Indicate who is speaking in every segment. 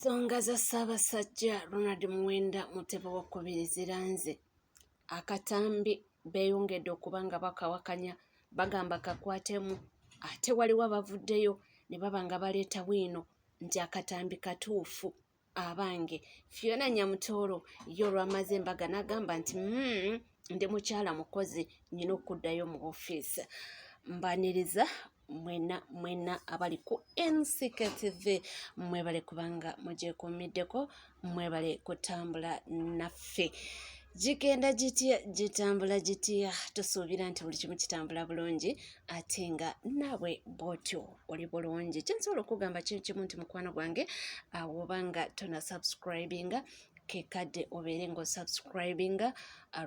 Speaker 1: Ensonga za Ssaabasajja Ronald Muwenda Mutebi II ziranze. Akatambi beeyongedde okuba nga bakawakanya bagamba kakwatemu, ate waliwo abavuddeyo ne baba nga baleeta bwino nti akatambi katuufu. Abange Fiona Nyamutoolo ye olwamaze embaga n'agamba nti ndi mukyala mukozi, nnyina okuddayo mu ofiisi. Mbaniriza mwena abali ku NCK-TV, mwebale kubanga mugyekuumiddeko, mwebale kutambula naffe. Gigenda gitya, gitambula gitya, tusuubira nti buli kimu kitambula bulungi ate nga naawe bw'otyo oli bulungi. Kyensobola okugamba kimu nti mukwano gwange wobanga tona subscribinga kekadde obeere ng'osubscribinga,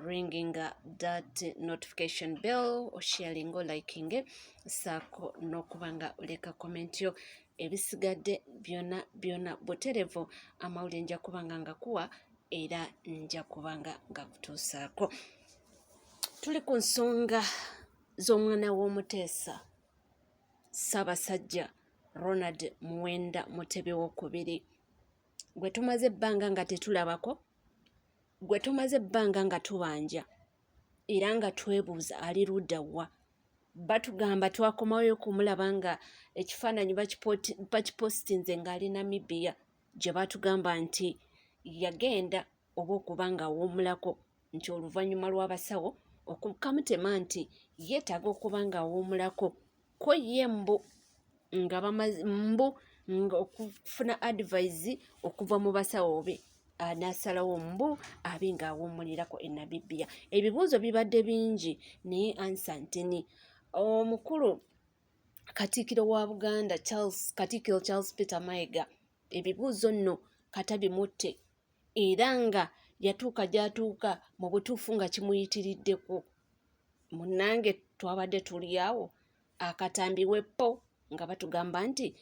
Speaker 1: ringinga that notification bell, osharinga, olikinge, saako n'okuba nga oleka comment yo. Ebisigadde byonna buterevu, amawulire nja kubanga ngakuwa era nja kubanga ngakutuusaako. Tuli ku nsonga z'omwana w'omuteesa Ssaabasajja Ronald Muwenda Mutebi II, gwe tumaze ebbanga nga tetulabako, gwe tumaze ebbanga nga tubanja era nga twebuuza ali ludda wa. Batugamba twakomayo kumulaba nga ekifaananyi bakipositinze ng'ali Namibia, gye batugamba nti yagenda oba okuba nga awummulako, nti oluvannyuma lw'abasawo okukamutema nti yeetaaga okuba nga awummulako ko ye nga bamaze nga okufuna advice okuva mu basawo be, n'asalawo abe ng'awummulirako e Namibia. Ebibuuzo bibadde bingi naye ansa ntini. Omukulu Katikkiro wa Buganda Katikkiro Charles Peter Mayiga ebibuuzo nno katabimutte era nga yatuuka gy'atuuka mu butuufu nga kimuyitiriddeko. Munnange twabadde tuli awo akatambi weppo nga batugamba nti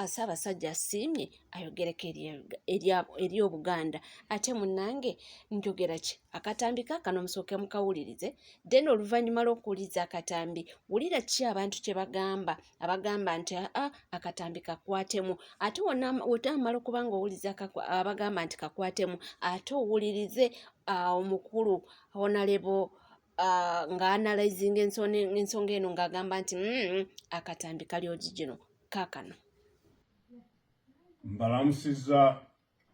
Speaker 1: Ssaabasajja asiimye ayogereko eri Obuganda. Ate munnange njogera ki? Akatambi kaakano musooke mukawulirize, then oluvannyuma lw'okuwuliriza akatambi wulira ki abantu kye bagamba, abagamba nti akatambi kakwatemu. Ate wotamala okuba nga owuliriza abagamba nti kakwatemu, ate owulirize omukulu Honorable nga analyzing ensonga eno ng'agamba nti akatambi kali original kaakano.
Speaker 2: Mbalamusizza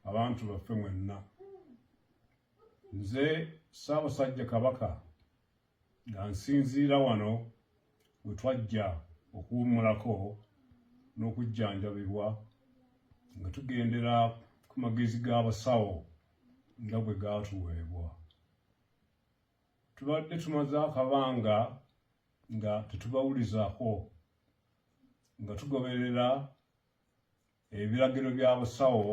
Speaker 2: abantu baffe mwenna. Nze Ssaabasajja Kabaka nga nsinziira wano we twajja okuwummulako n'okujjanjabibwa nga tugendera ku magezi g'abasawo nga bwe gaatuweebwa. Tubadde tumaze akabanga nga tetubawulizaako, nga tugoberera ebiragiro by'abasawo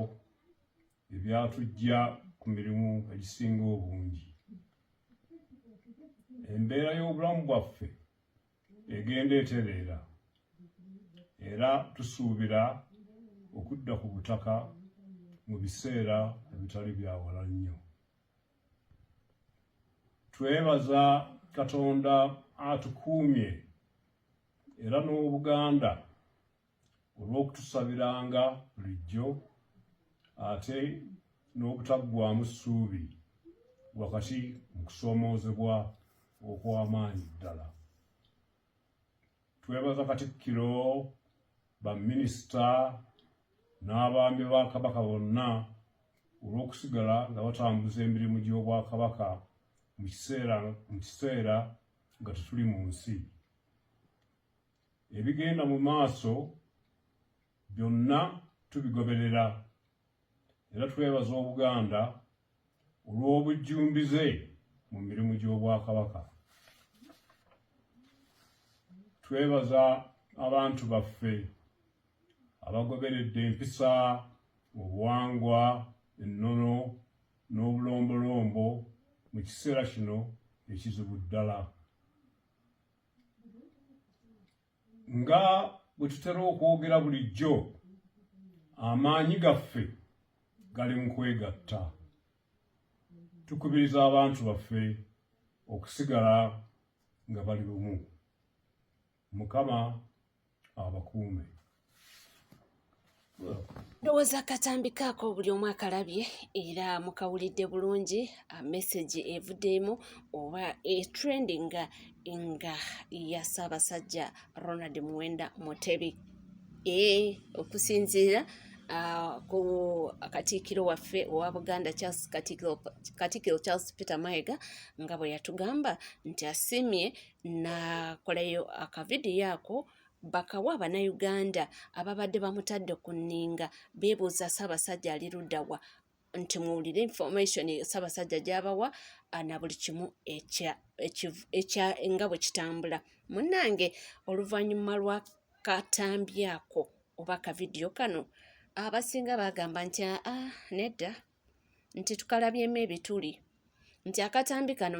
Speaker 2: ebyatujja ku mirimu egisinga obungi. Embeera y'obulamu bwaffe egenda etereera era tusuubira okudda ku butaka mu biseera ebitali bya wala nnyo. Twebaza Katonda atukuumye era n'Obuganda olw'okutusabiranga bulijjo ate n'obutaggwaamu ssuubi wakati mu kusoomoozebwa okw'amaanyi ddala. Twebaza Katikkiro, baminisita n'abaami ba Kabaka bonna olw'okusigala nga batambuza emirimu gy'Obwakabaka mu kiseera nga tetuli mu nsi. Ebigenda mu maaso byonna tubigoberera era twebaza Obuganda olw'obujjumbize mu mirimu gy'Obwakabaka. Twebaza abantu baffe abagoberedde empisa, obuwangwa, ennono n'obulombolombo mu kiseera kino ekizibu ddala. Nga bwe tutera okwogera bulijjo, amaanyi gaffe gali mu kwegatta. Tukubiriza abantu baffe okusigala nga bali bumu. Mukama abakuume.
Speaker 1: ndowooza akatambi kaako buli omu akalabye era mukawulidde bulungi message evuddemu oba etrending nga ya Ssaabasajja Ronald Muwenda Mutebi okusinziira ku Katikkiro waffe owa Buganda Charles Katikkiro Charles Peter Mayiga nga bwe yatugamba nti asimye nakolayo akavidiyo ako bakawa Abannayuganda ababadde bamutadde ku nninga beebuuza Ssaabasajja ali ludda wa nti muwulire information Ssaabasajja gy'abawa na buli kimu nga bwe kitambula. Munnange oluvannyuma lwa katambi ako oba akavidiyo kano abasinga bagamba nti nedda nti tukalabyemu ebituli nti akatambi kano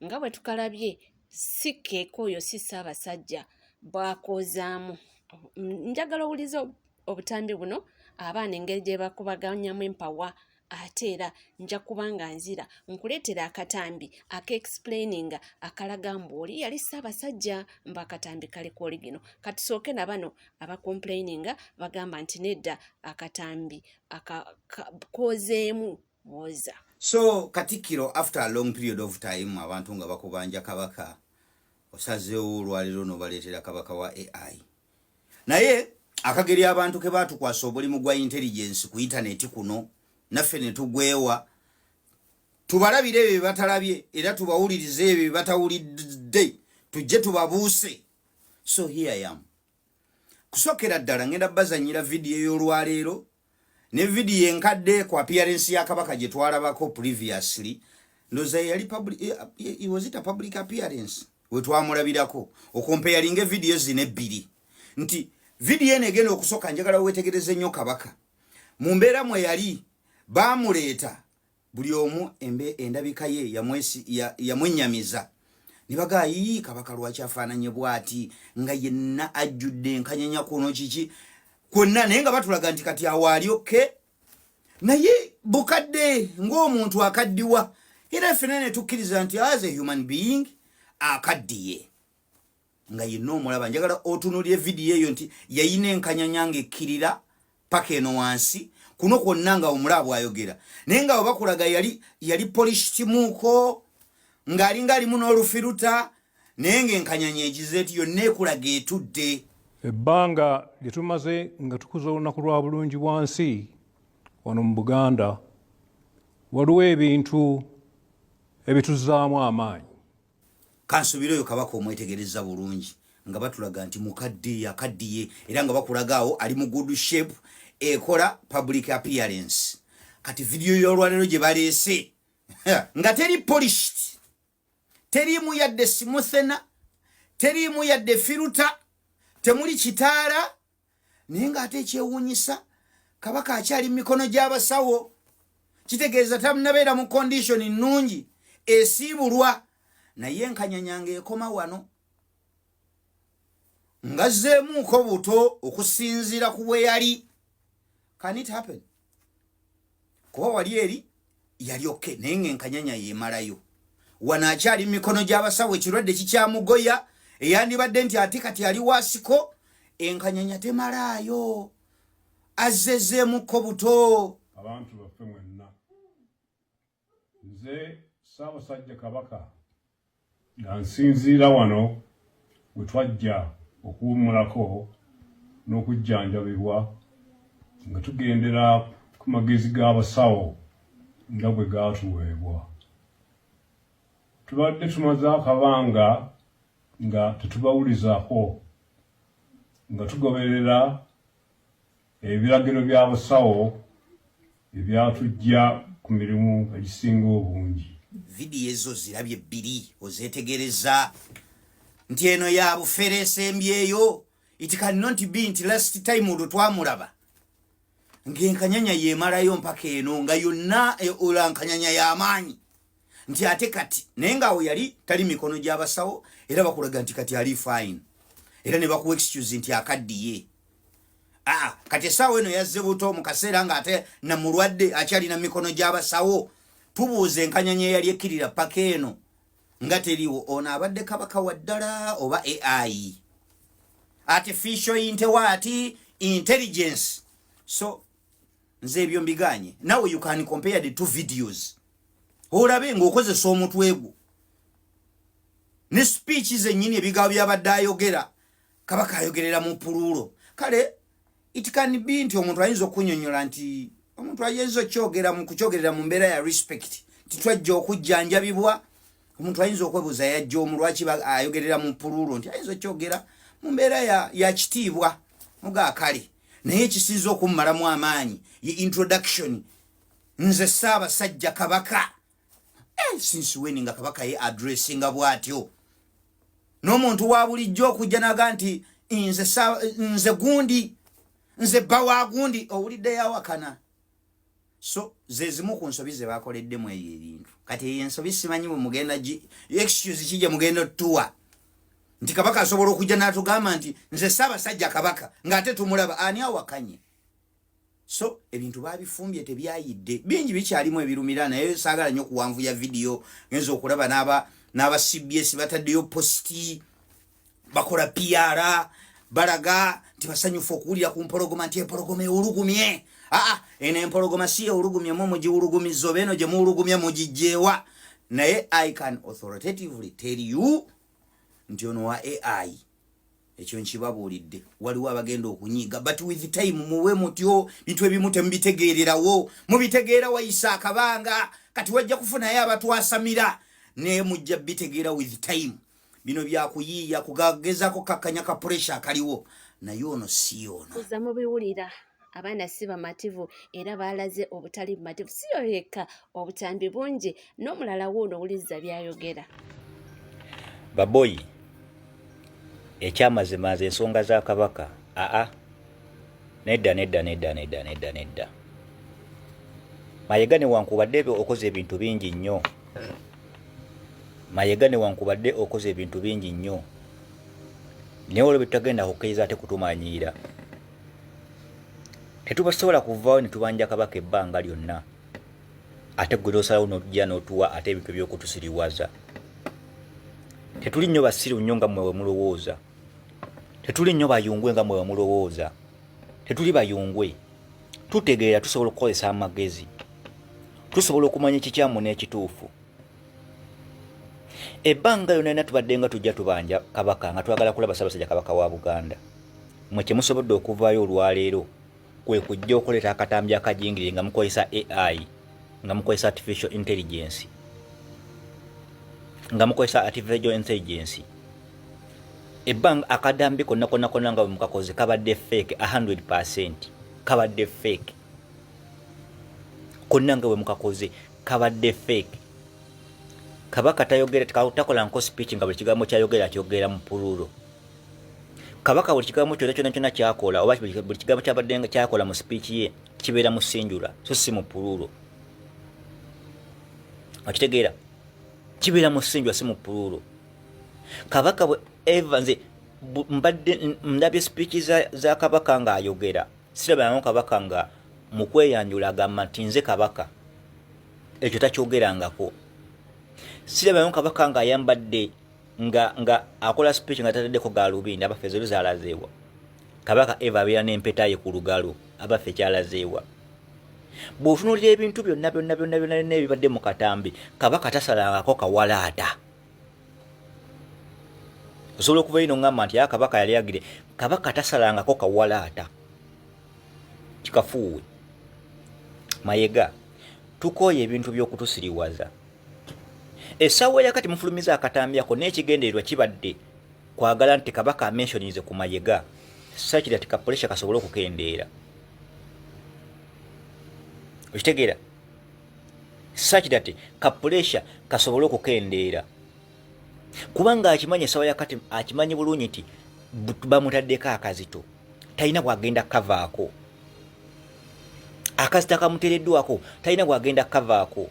Speaker 1: nga bwe tukalabye si keeko oyo si Ssaabasajja bwakozaamu. Njagala owuliza obutambi buno abaana engeri gye bakubaganyamu empawa ate era nja kubanga nzira nkuleetera akatambi aka-explaininga akalaga mbu oli yali Ssaabasajja mba akatambi kali ku oligino. Katusooke na bano abakomplaininga bagamba nti nedda akatambi kozeemu woza.
Speaker 3: So Katikkiro after a long period of time abantu nga bakubanja Kabaka osazeewo olwaliro n'obaleetera Kabaka wa AI. Naye akageri abantu ke batukwasa obulimu gwa intelligence ku internet kuno naffe ne tugwewa tubalabire ebyo batalabye era tubawulirize ebyo batawulidde tujje tubabuuse. So here I am. Kusokera ddala ngenda bazanyira video y'olwaleero ne video enkadde ku appearance ya Kabaka gye twalabako previously. Ndoza yali public, it was it a public appearance we twamulabirako okompeyalinga video zine ebbiri nti video ene egenda okusoka njagala wetegereze nnyo Kabaka mu mbeera mwe yali bamuleeta buli omu endabika ye yamwenyamiza nibaga yi Kabaka lwaki afaananye bwati nga yenna ajjudde enkanyanya kuno kiki kwonna naye nga batulaga nti kati awaali okke naye bukadde ng'omuntu akaddiwa era ffenna ne tukkiriza nti as a human being akaddiye nga yenna omulaba. Njagala otunuulye vidiyo eyo nti yayina enkanyanya ng'ekkirira paka eno wansi kuno kwonna nga omulaba ayogera naye nga bakulaga yali polished muuko ng'alinga alimu n'olufiruta naye ng'enkanyanya egize eti yonna ekulaga etudde.
Speaker 2: Ebbanga lye tumaze nga tukuza olunaku lwa bulungi bwansi wano mu Buganda waliwo ebintu ebituzaamu amaanyi.
Speaker 3: Kansubira oyo Kabaka omwetegereza bulungi nga batulaga nti mukadde akaddiye era nga bakulagaawo ali mu good shape ekola public appearance. Kati video y'olwaleero gye baleese nga teri polished, teriimu yadde simuthena, teriimu yadde firuta, temuli kitaala naye ng'ate ekyewuunyisa Kabaka akyali mu mikono gy'abasawo kitegeeza tamunabeera mu condition nnungi esiibulwa naye enkanyanyanga ekoma wano ngazzeemuuko buto okusinziira ku bwe yali. Can it happen? Kuba wali eri yali okke naye ng'enkanyanya yeemalayo wano akyali mu mikono gy'abasawo ekirwadde kikyamugoya eyandibadde nti ate kati ali waasiko enkanyanya temalaayo azzezeemuko buto.
Speaker 2: Abantu baffe mwenna nze Ssaabasajja Kabaka nga nsinziira wano we twajja okuwummulako n'okujjanjabibwa nga tugendera ku magezi g'abasawo nga bwe gaatuweebwa. Tubadde tumaze akabanga nga tetubawulizaako nga tugoberera ebiragiro by'abasawo ebyatujja ku mirimu egisinga obungi.
Speaker 3: Vidiyo ezo zirabye bbiri ozeetegereza nti eno ya bufere esembyeyo. It cannot be nti last time olwo twamulaba ng'enkanyanya yeemalayo mpaka eno nga yonna olankanyanya y'amaanyi nti ate kati naye ng'awo yali tali mikono gy'abasawo era bakulaga nti kati ali fine era ne bakuwa excuse nti akaddiye. Kati essaawa eno yazze buto mu kaseera ng'ate namulwadde akyalina mikono gy'abasawo. Tubuuza enkanyanya eyali ekkirira paka eno nga teriwo ono abadde Kabaka wa ddala oba AI artificial intelligence intelligence. So nze ebyo mbiganye. Now you can compare the two videos. Olabe ng'okozesa omutwe gwo ne speech zennyini ebigambo byabadde ayogera Kabaka ayogerera mu pululo. Kale it can be nti omuntu ayinza okunyonyola nti omuntu ayinza okyogera mu kuchogerera mu mbeera ya respect titwajja okujjanjabibwa. Omuntu ayinza okwebuuza yajja omulwaki ayogerera mu pululo nti ayinza okyogera mu mbeera ya kitiibwa muga kale naye ekisinza okummalamu amaanyi ye introduction nze Ssaabasajja Kabaka. Since when nga Kabaka ye addressinga bwatyo n'omuntu wa bulijjo okujja naga nti nze gundi nze bawa gundi owulidde yawakana. So zezimu ku nsobi ze bakoleddemu eyo ebintu kati ensobi simanyi bwe mugenda excuse kijja mugenda tuwa nti Kabaka asobola okujja n'atugamba nti nze Ssaabasajja Kabaka ng'ate tumulaba ani awakanye. So ebintu babifumbye tebyayidde bingi bikyalimu ebirumira naye saagala nnyo okuwanvuya video ngenza okulaba n'aba CBS bataddeyo posti bakola PR balaga nti basanyufu okuwulira ku mpologoma nti empologoma ewulugumye. Eno empologoma si ewulugumye mu mugiwulugumiza oba eno gye muwulugumye mugijjeewa. Naye I can authoritatively tell you nti ono wa AI ekyo nkibabuulidde waliwo abagenda okunyiga but with time muwe mutyo bintu ebimu temubitegeererawo mubitegeera wayisa akabanga kati wajja kufunayo abatwasamira naye mujja bitegeera with time. Bino byakuyiiya kugagezako kakkanya ka pressure akaliwo naye ono si ono.
Speaker 1: Kuza mubiwulira abaana si bamativu era baalaze obutali bumativu siyo yekka obutambi bungi n'omulala wuuno owuliriza byayogera.
Speaker 4: Baboyi ekyamazima ze ensonga za Kabaka nedda Mayiga newankubadde okoze ebintu bingi nnyo. Mayiga newankubadde okoze ebintu bingi nnyo naye olwo bitagenda kukkiriza ate kutumanyiira. Tetubasobola kuvaawo ne tubanja Kabaka ebbanga lyonna ate gwe tosalawo n'ojja n'otuwa ate ebintu by'okutusiriwaza. Tetuli nnyo basiru nnyo nga mwe mulowooza. Tetuli nnyo bayungwe nga mwe mulowooza. Tetuli bayungwe. Tutegeera tusobola okukozesa amagezi. Tusobola okumanya ekikyamu n'ekituufu. Ebbanga lyonna tubadde nga tujja tubanja Kabaka nga twagala kulaba Ssaabasajja Kabaka wa Buganda. Mwe kye musobodde okuvaayo olwaleero kwe kujja okuleeta akatambi akajingire nga mukozesa AI nga mukozesa artificial intelligence. Nga mukozesa artificial intelligence. Ebbanga akadambi konna nga mukakoze kabadde fake 100%. Kabadde fake. Konna nga mukakoze kabadde fake. Kabaka tayogera takola nko speech nga buli kigambo kyayogera mu pululo. Kabaka buli kigambo kyonna kyakola oba buli kigambo kyabadde kyakola mu speech ye kibeera mu sinjula so si mu pululo. Okitegeera kibeera mu sinjula si mu pululo. Kabaka Evans mbadde ndabye speech za Kabaka nga ayogera sirabamu Kabaka nga mu kweyanjula agamba nti nze Kabaka ekyo takyogerangako. Sirabamu Kabaka nga ayambadde nga akola speech nga tateddeko galubindi abaffe zalazeewa. Kabaka Eva abeera n'empeta ye ku lugalo abaffe kyalazeewa. Bw'otunuulira ebintu byonna ebibadde mu katambi Kabaka tasalangako kawalaata. Osobola okuva ino ngamba nti Kabaka yali agire Kabaka tasalangako kawalaata. Kikafuuwe. Mayiga tukooye ebintu by'okutusiriwaza. Essaawa yakati mufulumiza akatambi ako n'ekigendererwa kibadde kwagala nti Kabaka amenshonize ku Mayiga sakira ati kapuresha kasobola okukendeera. Okitegeera? Sakira ati kapuresha kasobola okukendeera. Kubanga akimanyi essaawa yakati akimanyi bulungi nti bamutaddeko akazito. Talina bwagenda kavaako. Akazita kamuteereddwako talina bwagenda kavaako.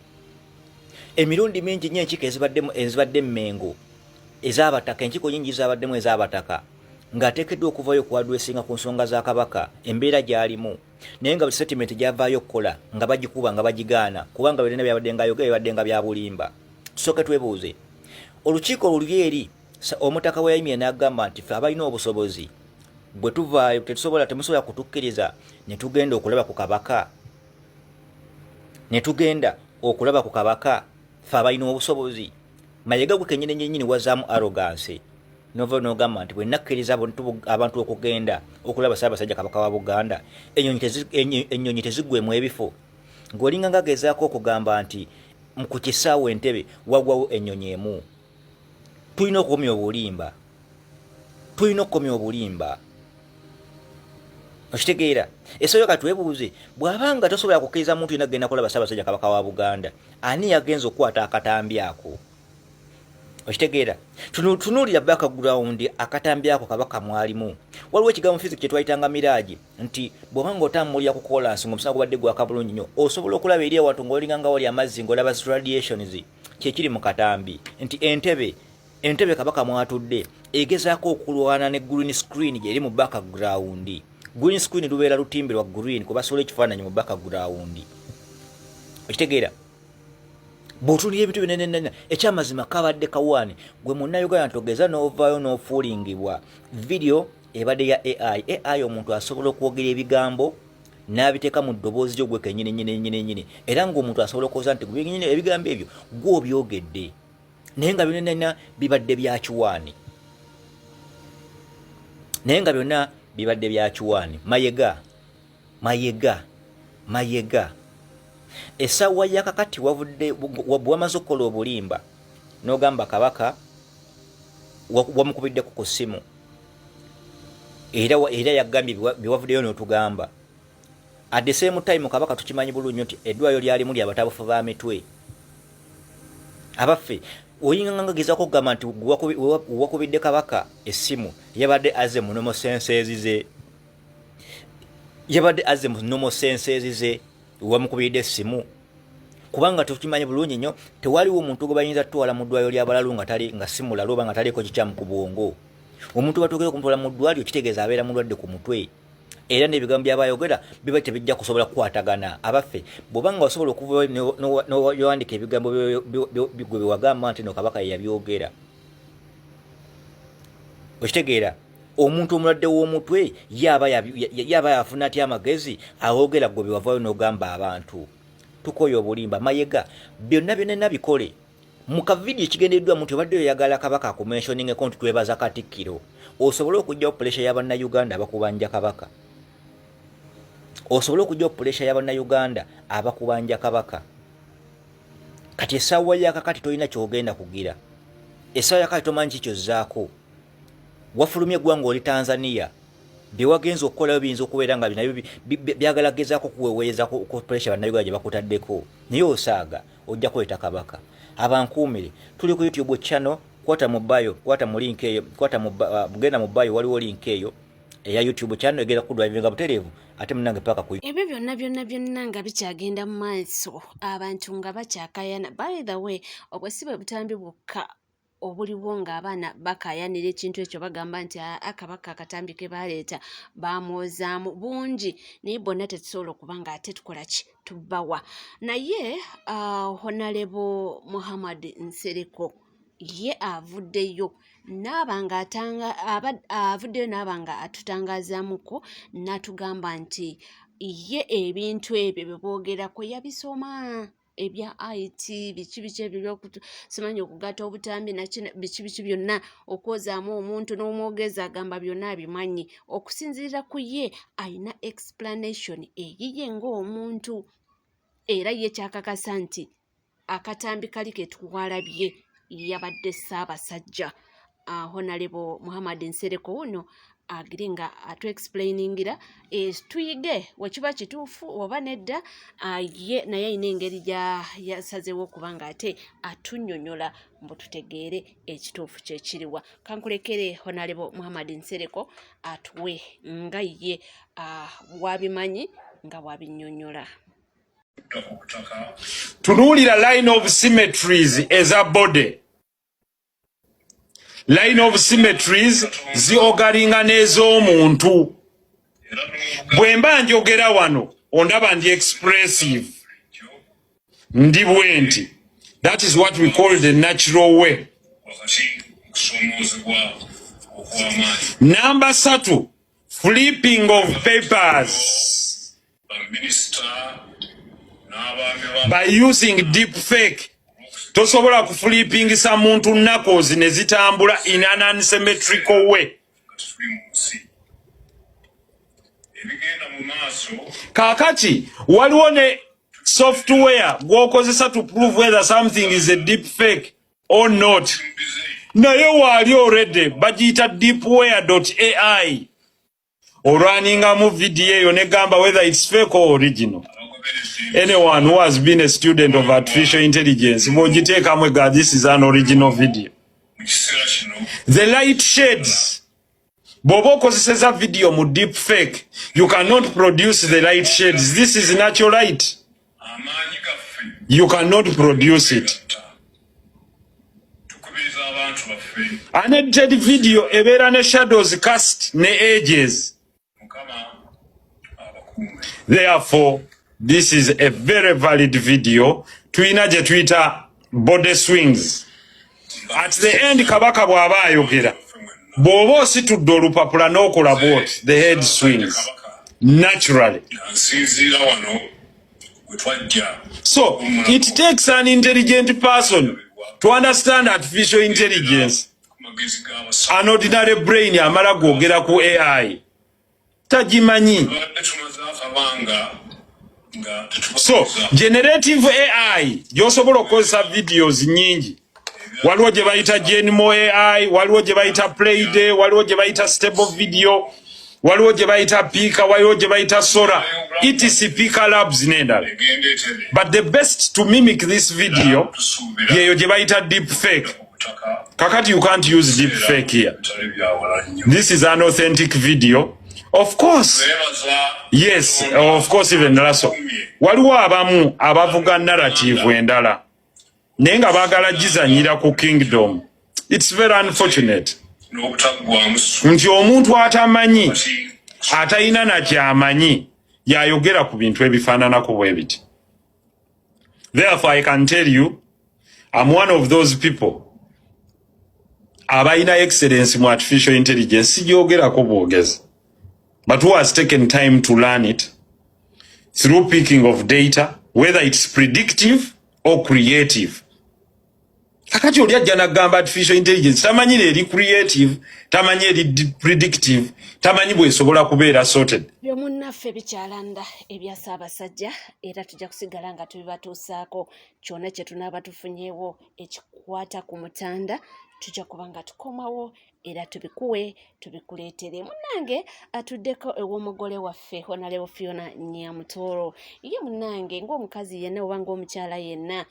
Speaker 4: Emirundi mingi nnyo enkiiko ezibadde Mmengo ez'abataka enkiiko nyingi zabaddemu ez'abataka ng'ateekeddwa okuvaayo okuwadwesinga ku nsonga za Kabaka embeera gy'alimu naye nga settlement gyavaayo okukola nga bagikuba nga bagigaana kubanga byonna byabadde nga ayogera bibadde nga bya bulimba. Tusooke twebuuze olukiiko luli eri omutaka we yayimye n'agamba nti ffe abalina obusobozi bwe tuvaayo temusobola kutukkiriza ne tugenda okulaba ku kabaka fe abalina obusobozi. Mayiga gwe kennyini wazaamu arrogance nova n'ogamba nti bwe nakkiriza abantu okugenda okulaba Ssaabasajja Kabaka wa Buganda ennyonyi teziggwemu ebifo. Ng'olinga ngagezaako okugamba nti ku kisaawe Entebbe waggwawo ennyonyi emu. Tulina okukomya obulimba. Okitegeera? Esooyo katwebuuze, bw'abanga tosobola kukkiriza muntu yenna kugenda kulaba Ssaabasajja Kabaka wa Buganda, ani yagenza okukwata akatambi ako? Okitegeera? Tunuulira background akatambi ako kabaka mwalimu. Waliwo ekigambo physics kye twayitanga mirage nti bw'obanga otambulira ku kolansi ng'omusana gubadde gwaka bulungi nnyo, osobola okulaba eri awantu ng'olinga nga wali amazzi ng'olaba radiations kyekiri mu katambi. Nti Entebbe kabaka mwatudde egezaako okulwana ne green screen gyeri mu background. Green screen lubeera lutimbe lwa green kuba sola ekifaananyi mu background. Okitegeera? Bw'otuulira ebintu binene ekyamazima kabadde kawaani gwe munnayuganda ntogeza n'ovaayo n'ofuulingibwa video ebadde ya AI omuntu asobola okwogera ebigambo n'abiteeka mu ddoboozi lyo gwe kennyini era ng'omuntu asobola okwoza nti ebigambo ebyo gw'obyogedde naye nga byonna bibadde bya kiwaani. Mayiga essaawa yakakati wamaze okukola obulimba n'ogamba kabaka wamukubiddeku ku ssimu era yagambye byewavuddeyo n'otugamba. At the same time kabaka tukimanyi bulungi nti eddwaliro lyalimu lyabatabufu ba mitwe abaffe. Oyinga nga gezaako okugamba nti wakubidde kabaka essimu yabadde aze mu normal senses ze wamukubidde essimu, kubanga tukimanyi bulungi nnyo tewaliwo omuntu gwe bayinza tutwala mu ddwaliro ly'abalalu nga si mulalu oba nga taliiko kikyamu ku bwongo. Omuntu batugera okumutwala mu ddwaliro kitegeeza abeera mulwadde ku mutwe era n'ebigambo by'abayogera biba tebijja kusobola kukwatagana. Abaffe bw'obanga osobola okuva n'owandiika ebigambo gwe bewagamba nti no kabaka ye yabyogera. Okitegeera? Omuntu omulwadde w'omutwe yaba yafuna atya amagezi awogera gwe bewavaayo n'ogamba abantu. Tukoye obulimba. Mayiga byonna bikole mu kavidiyo ekigendeddwa muntu obadde oyagala kabaka akumentioningeko nti twebaza Katikkiro osobole okujjawo puresha y'abannayuganda abakubanja kabaka. Kati essaawa yakakati tolina kyogenda kugira. Essaawa yakakati tomanyi kikyozzaako. Wafulumye eggwanga oli Tanzania byewagenza okukolayo biyinza okubeera nga nabyo byagalagezaako kuweweeza ku puresha bannayuganda gye bakutaddeko naye osaaga ojja kweta kabaka. Abankuumire tuli ku YouTube channel, kwata mu bio, genda mu bio waliwo link eyo eya YouTube channel egenda kudrivinga butereevu ate munange paka ku
Speaker 1: ebyo byonna nga bikyagenda mu maaso abantu nga bakyakayana. By the way, obwesibe butambi bwokka obuliwo ng'abaana bakayanira ekintu ekyo bagamba nti akabaka akatambi ke baleeta bamwozaamu bungi naye bonna tetusobola okuba nga ate tukola ki tubbawa. Naye Honorable Muhammad Nsereko ye avuddeyo n'abanga atutangazaamuko n'atugamba nti ye ebintu ebyo bye boogerako yabisoma ebya IT biki ebyo byokusimanyi okugatta obutambi biki byonna okwozaamu omuntu n'omwogeza agamba byonna abimanyi. Okusinziira ku ye alina explanation eyiye ng'omuntu era ye kyakakasa nti akatambi kali ke twalabye yabadde Ssaabasajja Honorable Muhammad Nsereko uno agiri nga atu-explainingira tuyige wekiba kituufu oba nedda ye naye ayina engeri yasazeewo okuba nga ate atunnyonnyola mbu tutegeere ekituufu kyekiriwa. Kankulekere Honorable Muhammad Nsereko atuwe nga ye wabimanyi nga wabinnyonnyola.
Speaker 5: Tunuulira line of symmetries eza body. Line of symmetries ziogalinga n'ez'omuntu. Bwe mba njogera wano ondaba ndi expressive ndi bwenti. That is what we call the natural way. Number 3, flipping of papers by using deep fake. Tosobola kuflippingisa muntu knuckles ne zitambula in an unsymmetrical way. Kakati waliwo ne software gwokozesa to prove whether something is a deep fake or not. Naye wali already bagiyita deepware.ai orunningamu video eyo negamba whether it's fake or original. Anyone who has been a student of artificial intelligence bwogiteekamu ega this is an original video. The light shades bw'oba okozeseza video mu deep fake, you cannot produce the light shades. This is natural light. You cannot produce it. Unedited video ebeera ne shadows cast ne edges. Therefore, this is a very valid video. Tuyina gye tuyita body swings. At the end Kabaka bw'aba ayogera, bw'oba ositudde olupapula n'okola bwoti, the head swings naturally. So it takes an intelligent person to understand artificial intelligence. An ordinary brain amala gwogera ku AI tagimanyi. So generative AI gyosobola okukozesa videos nyingi. Waliwo gye bayita Genmo AI, waliwo gye bayita Playday, waliwo gye bayita Stable Video, waliwo gye bayita Pika, waliwo gye bayita Sora, etc. Pika Labs n'endala. But the best to mimic this video yeyo gye bayita deep fake. Kakati you can't use deep fake here. This is an authentic video. Of course. Yes, of course even Lasso. Waliwo abamu abavuga narrative endala. Nenga bagala gizanyira ku kingdom. It's very unfortunate. Nti omuntu atamanyi, atayina na kyamanyi, yayogera ku bintu ebifaananako bwe biti. Therefore, I can tell you, I'm one of those people. Abayina excellence mu artificial intelligence, sijogerako bwogezi. But who has taken time to learn it through picking of data, whether it's predictive or creative. Kakati oli ajja n'agamba artificial intelligence tamanyi eri creative, tamanyi eri predictive, tamanyi bw'esobola kubeera sorted.
Speaker 1: Byomunnaffe bikyalanda ebya Ssaabasajja era tujja kusigala nga tubibatuusaako kyonna kye tunaaba tufunyeewo ekikwata ku Mutanda tujja kuba nga tukomawo era tubikuwe tubikuleetere. Munnange atuddeko ew'omugole waffe Honorable Fiona Nyamutoro. Ye munnange ng'omukazi yenna oba ng'omukyala yenna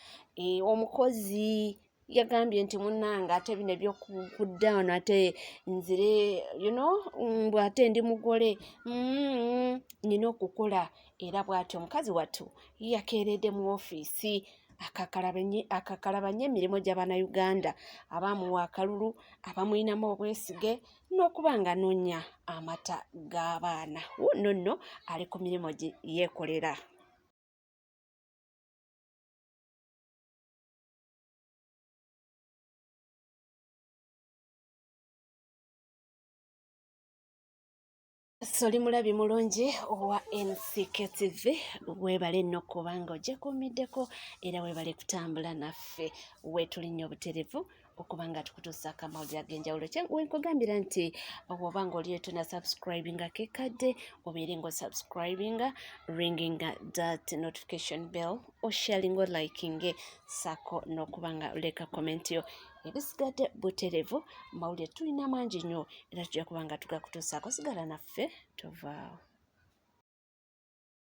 Speaker 1: omukozi yagambye nti munnange ate bino ebyokuddaano ate nzire bw'ate ndi mugole nina okukola era bw'atyo omukazi wattu yakeeredde mu ofiisi akakalabanye emirimu gy'Abannayuganda abaamuwa akalulu abamuyinamu obwesige n'okuba nga anoonya amata g'abaana. Nno ali ku mirimu gye yeekolera. Soli mulabi mulungi owa NCK TV weebale nnyo kubanga ogyekuumiddeko era weebale kutambula naffe weetulinnya obuterevu okuba nga tukutuusaako amawulire ag'enjawulo. Wenkugambira nti oba ng'oliyo tuna subscribinga kekadde obeere ng'osubscribinga ringinga that notification bell osharinga olikinge sako n'okuba nga oleka comment yo. Ebisigadde buterevu mawulire tulina mangi nnyo era tujja kuba nga tugakutuusaako. Sigala naffe tovaawo.